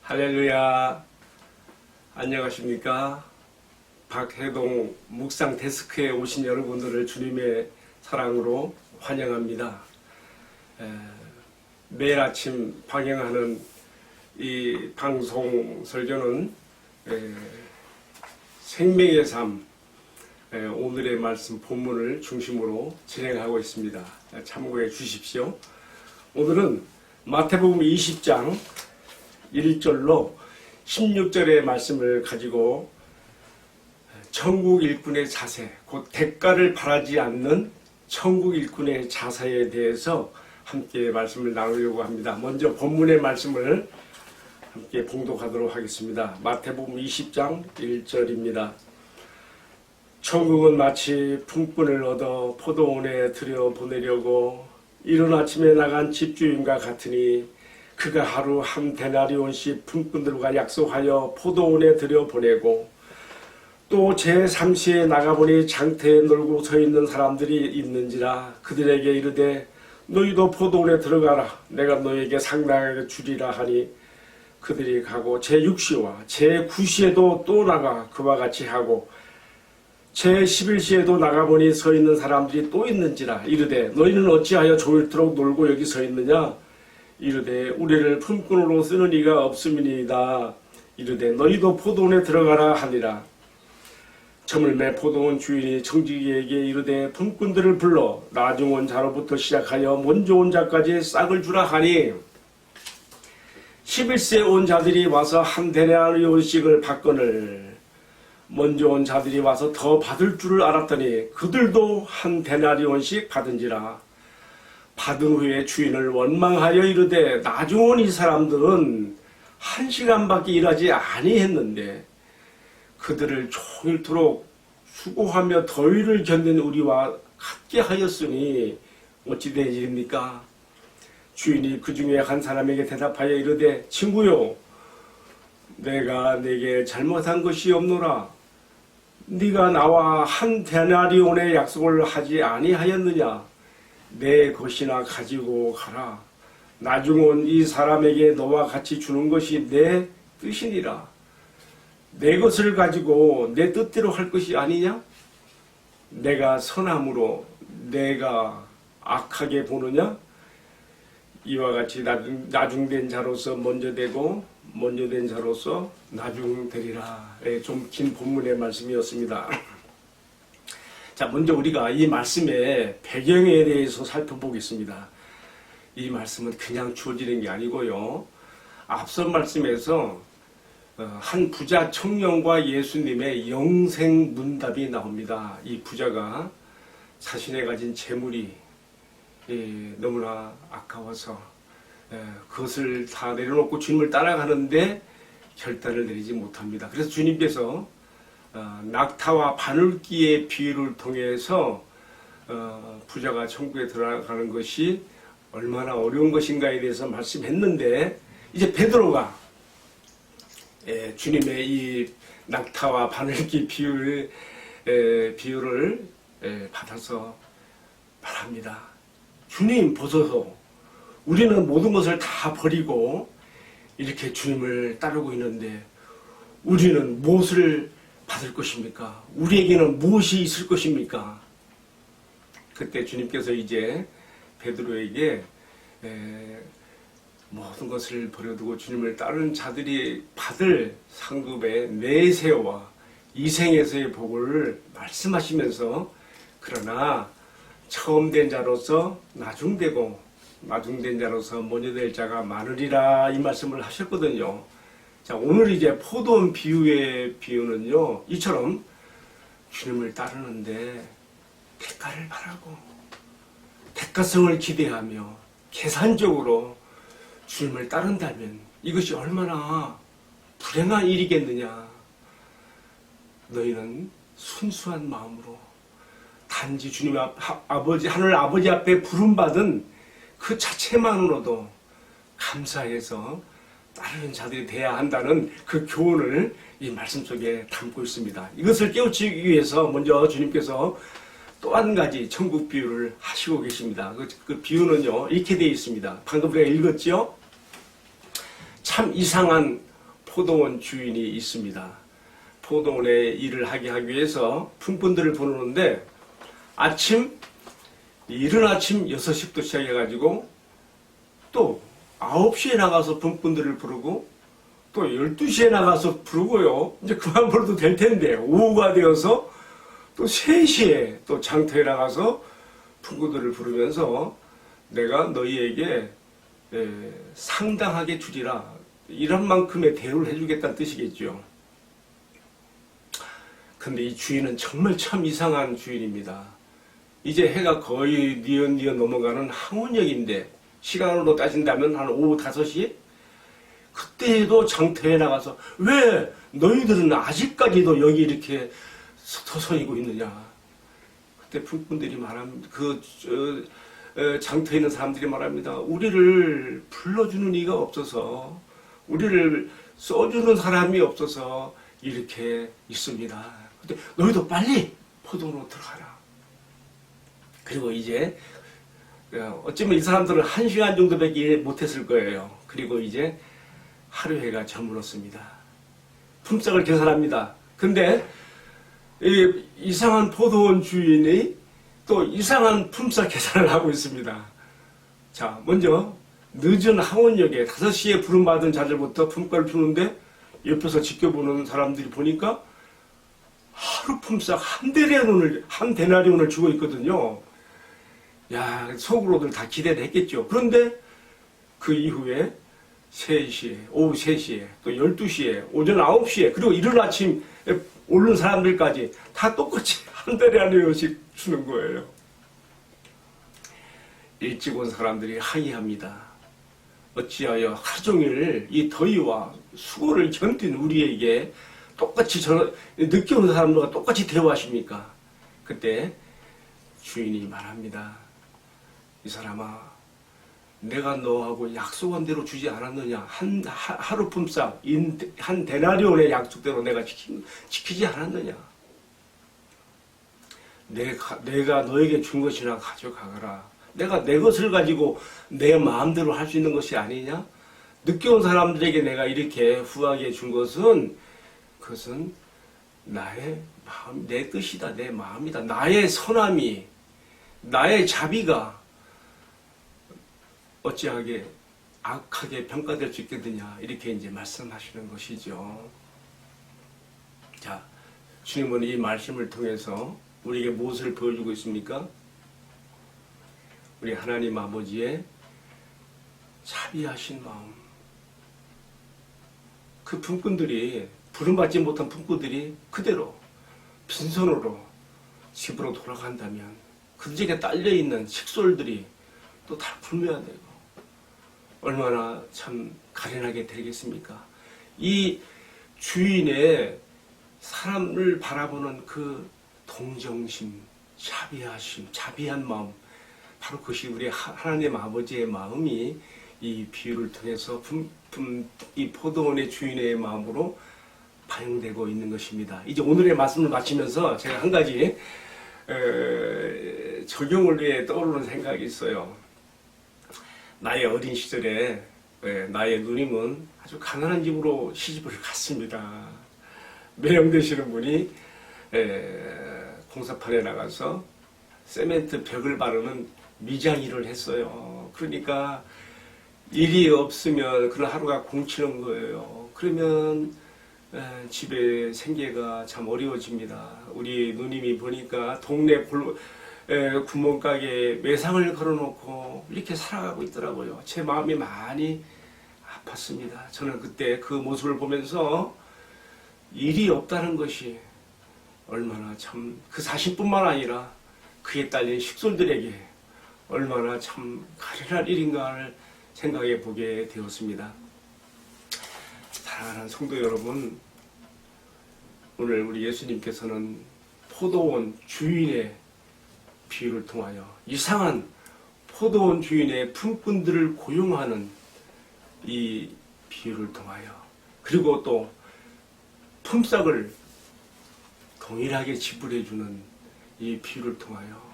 할렐루야. 안녕하십니까? 박해동 묵상 데스크에 오신 여러분들을 주님의 사랑으로 환영합니다. 매일 아침 방영하는 이 방송 설교는 생명의 삶, 오늘의 말씀 본문을 중심으로 진행하고 있습니다. 참고해 주십시오. 오늘은 마태복음 20장 1절로 16절의 말씀을 가지고 천국 일꾼의 자세, 곧 대가를 바라지 않는 천국 일꾼의 자세에 대해서 함께 말씀을 나누려고 합니다. 먼저 본문의 말씀을 함께 봉독하도록 하겠습니다. 마태복음 20장 1절입니다. 천국은 마치 품꾼을 얻어 포도원에 들여보내려고 이른 아침에 나간 집주인과 같으니 그가 하루 한 데나리온씩 품꾼들과 약속하여 포도원에 들여보내고 또 제3시에 나가보니 장터에 놀고 서 있는 사람들이 있는지라 그들에게 이르되 너희도 포도원에 들어가라 내가 너희에게 상당하게 주리라 하니 그들이 가고 제6시와 제9시에도 또 나가 그와 같이 하고 제11시에도 나가보니 서 있는 사람들이 또 있는지라 이르되 너희는 어찌하여 조일토록 놀고 여기 서 있느냐 이르되 우리를 품꾼으로 쓰는 이가 없음이니이다. 이르되 너희도 포도원에 들어가라 하니라. 저물매 포도원 주인이 청지기에게 이르되 품꾼들을 불러 나중 온 자로부터 시작하여 먼저 온 자까지 싹을 주라 하니 11세 온 자들이 와서 한 데나리온씩을 받거늘 먼저 온 자들이 와서 더 받을 줄을 알았더니 그들도 한 데나리온씩 받은지라. 받은 후에 주인을 원망하여 이르되 나중 온 이 사람들은 1시간밖에 일하지 아니했는데 그들을 종일토록 수고하며 더위를 견딘 우리와 같게 하였으니 어찌 된 일입니까? 주인이 그 중에 한 사람에게 대답하여 이르되 친구요 내가 네게 잘못한 것이 없노라. 네가 나와 한 데나리온의 약속을 하지 아니하였느냐? 내 것이나 가지고 가라. 나중 온 이 사람에게 너와 같이 주는 것이 내 뜻이니라. 내 것을 가지고 내 뜻대로 할 것이 아니냐? 내가 선함으로 내가 악하게 보느냐? 이와 같이 나중된 자로서 먼저 되고 먼저 된 자로서 나중되리라. 좀 긴 본문의 말씀이었습니다. 자, 먼저 우리가 이 말씀의 배경에 대해서 살펴보겠습니다. 이 말씀은 그냥 주어지는 게 아니고요. 앞선 말씀에서 한 부자 청년과 예수님의 영생 문답이 나옵니다. 이 부자가 자신의 가진 재물이 너무나 아까워서 그것을 다 내려놓고 주님을 따라가는데 결단을 내리지 못합니다. 그래서 주님께서 낙타와 바늘기의 비유를 통해서 부자가 천국에 들어가는 것이 얼마나 어려운 것인가에 대해서 말씀했는데 이제 베드로가 주님의 이 낙타와 바늘기 비유를 받아서 말합니다. 주님 보소서 우리는 모든 것을 다 버리고 이렇게 주님을 따르고 있는데 우리는 무엇을 받을 것입니까? 우리에게는 무엇이 있을 것입니까? 그때 주님께서 이제 베드로에게 모든 것을 버려두고 주님을 따르는 자들이 받을 상급의 내세와 이생에서의 복을 말씀하시면서 그러나 처음 된 자로서 나중되고 나중된 자로서 먼저 될 자가 많으리라 이 말씀을 하셨거든요. 자, 오늘 이제 포도원 비유의 비유는요, 이처럼 주님을 따르는데 대가를 바라고 대가성을 기대하며 계산적으로 주님을 따른다면 이것이 얼마나 불행한 일이겠느냐. 너희는 순수한 마음으로 단지 주님 하늘 아버지 앞에 부름받은 그 자체만으로도 감사해서 따르는 자들이 돼야 한다는 그 교훈을 이 말씀 속에 담고 있습니다. 이것을 깨우치기 위해서 먼저 주님께서 또 한 가지 천국 비유를 하시고 계십니다. 그 비유는요 이렇게 되어 있습니다. 방금 우리가 읽었죠? 참 이상한 포도원 주인이 있습니다. 포도원의 일을 하기 위해서 품꾼들을 부르는데 이른 아침 6시부터 시작해가지고 또 9시에 나가서 품꾼들을 부르고 또 12시에 나가서 부르고요. 이제 그만 불러도 될 텐데 오후가 되어서 또 3시에 또 장터에 나가서 품꾼들을 부르면서 내가 너희에게 상당하게 주리라, 이런 만큼의 대우를 해주겠다는 뜻이겠죠. 근데 이 주인은 정말 참 이상한 주인입니다. 이제 해가 거의 뉘엿뉘엿 넘어가는 항원역인데 시간으로 따진다면 한 오후 5시? 그때에도 장터에 나가서 왜 너희들은 아직까지도 여기 이렇게 서성이고 있느냐. 그때 품꾼들이 말합니다. 장터에 있는 사람들이 말합니다. 우리를 불러주는 이가 없어서, 우리를 써주는 사람이 없어서 이렇게 있습니다. 근데 너희도 빨리 포도원으로 들어가라. 그리고 이제 어쩌면 이 사람들은 1시간 정도밖에 일 못했을 거예요. 그리고 이제 하루해가 저물었습니다. 품삯을 계산합니다. 근데 이 이상한 포도원 주인이 또 이상한 품삯 계산을 하고 있습니다. 자, 먼저 늦은 항원역에 5시에 부름받은 자들부터 품가를 주는데 옆에서 지켜보는 사람들이 보니까 하루 품삯 한 데나리온을 주고 있거든요. 야, 속으로들 다 기대를 했겠죠. 그런데 그 이후에 3시에, 오후 3시에, 또 12시에, 오전 9시에, 그리고 이른 아침 오는 사람들까지 다 똑같이 한 데나리온씩 주는 거예요. 일찍 온 사람들이 항의합니다. 어찌하여 하루 종일 이 더위와 수고를 견딘 우리에게 똑같이 늦게 오는 사람들과 똑같이 대우하십니까? 그때 주인이 말합니다. 이 사람아, 내가 너하고 약속한 대로 주지 않았느냐? 하루 품삯 한 데나리온의 약속대로 내가 지키지 않았느냐? 내가 너에게 준 것이나 가져가거라. 내가 내 것을 가지고 내 마음대로 할 수 있는 것이 아니냐? 늦게 온 사람들에게 내가 이렇게 후하게 준 것은, 그것은 나의 마음, 내 뜻이다, 내 마음이다. 나의 선함이, 나의 자비가 어찌하게 악하게 평가될 수 있겠느냐, 이렇게 이제 말씀하시는 것이죠. 자, 주님은 이 말씀을 통해서 우리에게 무엇을 보여주고 있습니까? 우리 하나님 아버지의 자비하신 마음. 그 품꾼들이, 부름받지 못한 품꾼들이 그대로 빈손으로 집으로 돌아간다면 그들에게 딸려있는 식솔들이 또 다 굶어야 되고 얼마나 참 가련하게 되겠습니까? 이 주인의 사람을 바라보는 그 동정심, 자비하심, 자비한 마음, 바로 그것이 우리 하나님 아버지의 마음이 이 비유를 통해서 이 포도원의 주인의 마음으로 반영되고 있는 것입니다. 이제 오늘의 말씀을 마치면서 제가 한 가지 적용을 위해 떠오르는 생각이 있어요. 나의 어린 시절에 나의 누님은 아주 가난한 집으로 시집을 갔습니다. 매형 되시는 분이 공사판에 나가서 세멘트 벽을 바르는 미장 일을 했어요. 그러니까 일이 없으면 그런 하루가 공치는 거예요. 그러면 집의 생계가 참 어려워집니다. 우리 누님이 보니까 동네 구멍가게에 매상을 걸어놓고 이렇게 살아가고 있더라고요. 제 마음이 많이 아팠습니다. 저는 그때 그 모습을 보면서 일이 없다는 것이 얼마나 참 그 자신뿐만 아니라 그에 딸린 식솔들에게 얼마나 참 가련한 일인가를 생각해 보게 되었습니다. 사랑하는 성도 여러분, 오늘 우리 예수님께서는 포도원 주인의 비유를 통하여 이상한 포도원 주인의 품꾼들을 고용하는 이 비유를 통하여, 그리고 또 품삯을 동일하게 지불해주는 이 비유를 통하여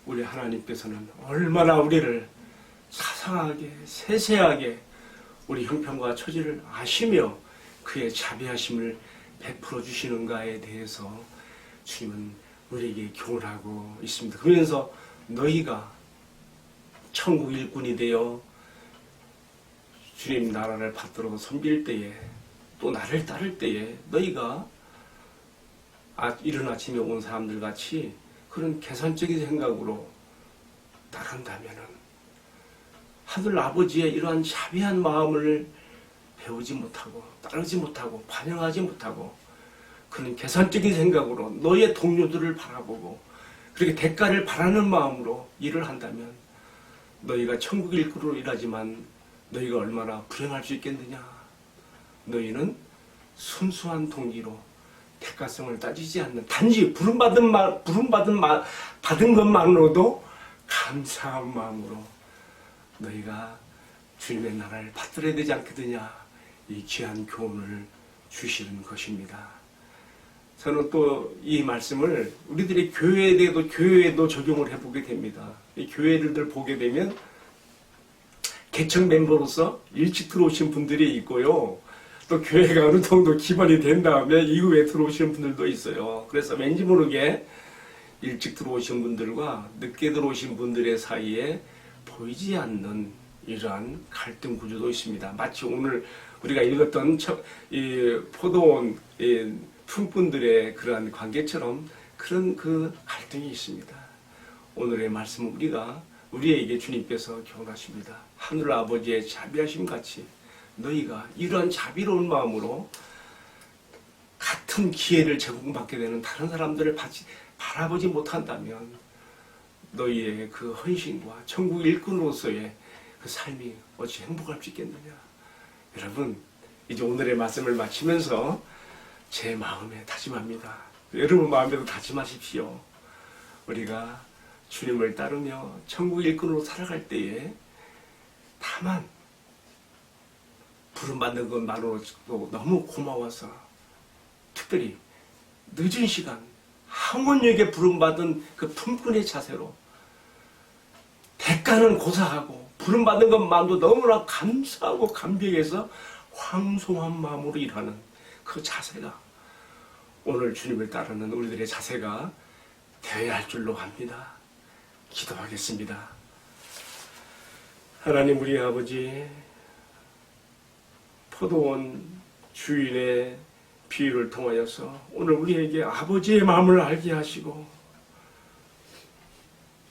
우리 하나님께서는 얼마나 우리를 자상하게 세세하게 우리 형편과 처지를 아시며 그의 자비하심을 베풀어 주시는가에 대해서 주님은 우리에게 교훈하고 있습니다. 그러면서 너희가 천국 일꾼이 되어 주님 나라를 받들어 섬길 때에 또 나를 따를 때에 너희가 이른 아침에 온 사람들 같이 그런 계산적인 생각으로 따른다면은 하늘 아버지의 이러한 자비한 마음을 배우지 못하고 따르지 못하고 반영하지 못하고 그런 계산적인 생각으로 너의 동료들을 바라보고 그렇게 대가를 바라는 마음으로 일을 한다면 너희가 천국 일꾼으로 일하지만 너희가 얼마나 불행할 수 있겠느냐. 너희는 순수한 동기로 대가성을 따지지 않는 단지 부름받은 것만으로도 감사한 마음으로 너희가 주님의 나라를 받들어야 되지 않겠느냐. 이 귀한 교훈을 주시는 것입니다. 저는 또 이 말씀을 우리들의 교회에도 적용을 해보게 됩니다. 이 교회들을 보게 되면 개척 멤버로서 일찍 들어오신 분들이 있고요. 또 교회가 어느 정도 기반이 된 다음에 이후에 들어오시는 분들도 있어요. 그래서 왠지 모르게 일찍 들어오신 분들과 늦게 들어오신 분들의 사이에 보이지 않는 이러한 갈등 구조도 있습니다. 마치 오늘 우리가 읽었던 이 포도원 품꾼들의 그러한 관계처럼 그런 그 갈등이 있습니다. 오늘의 말씀은 우리에게 주님께서 교훈하십니다. 하늘 아버지의 자비하심 같이 너희가 이러한 자비로운 마음으로 같은 기회를 제공받게 되는 다른 사람들을 바라보지 못한다면 너희의 그 헌신과 천국 일꾼으로서의 그 삶이 어찌 행복할 수 있겠느냐. 여러분, 이제 오늘의 말씀을 마치면서 제 마음에 다짐합니다. 여러분 마음에도 다짐하십시오. 우리가 주님을 따르며 천국 일꾼으로 살아갈 때에 다만 부름받는 것만으로도 너무 고마워서 특별히 늦은 시간 항원역에 부름받은 그 품꾼의 자세로 대가는 고사하고 부름받는 것만도 너무나 감사하고 감격해서 황송한 마음으로 일하는 그 자세가 오늘 주님을 따르는 우리들의 자세가 되어야 할 줄로 압니다. 기도하겠습니다. 하나님 우리 아버지, 포도원 주인의 비유를 통하여서 오늘 우리에게 아버지의 마음을 알게 하시고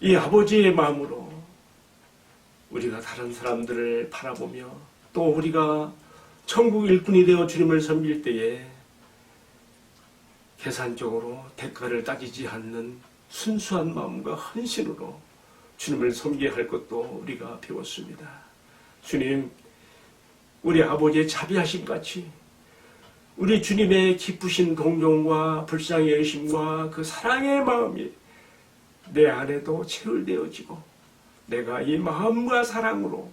이 아버지의 마음으로 우리가 다른 사람들을 바라보며 또 우리가 천국 일꾼이 되어 주님을 섬길 때에 계산적으로 대가를 따지지 않는 순수한 마음과 헌신으로 주님을 섬겨야 할 것도 우리가 배웠습니다. 주님, 우리 아버지의 자비하심 같이 우리 주님의 기쁘신 동정과 불쌍의 의심과 그 사랑의 마음이 내 안에도 체울되어지고 내가 이 마음과 사랑으로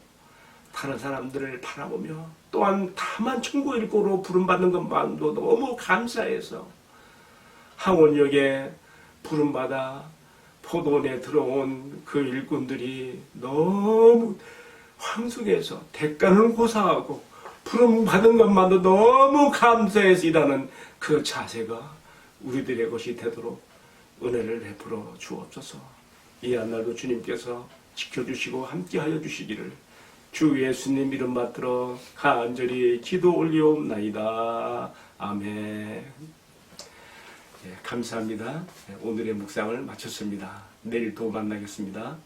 다른 사람들을 바라보며 또한 다만 천국 일꾼으로 부름받는 것만도 너무 감사해서 항원역에 부름받아 포도원에 들어온 그 일꾼들이 너무 황송해서 대가는 고사하고 부름받은 것만도 너무 감사해서 일하는 그 자세가 우리들의 것이 되도록 은혜를 베풀어 주옵소서. 이 한날도 주님께서 지켜주시고 함께하여 주시기를 주 예수님 이름 받들어 간절히 기도 올리옵나이다. 아멘. 감사합니다. 오늘의 묵상을 마쳤습니다. 내일 또 만나겠습니다.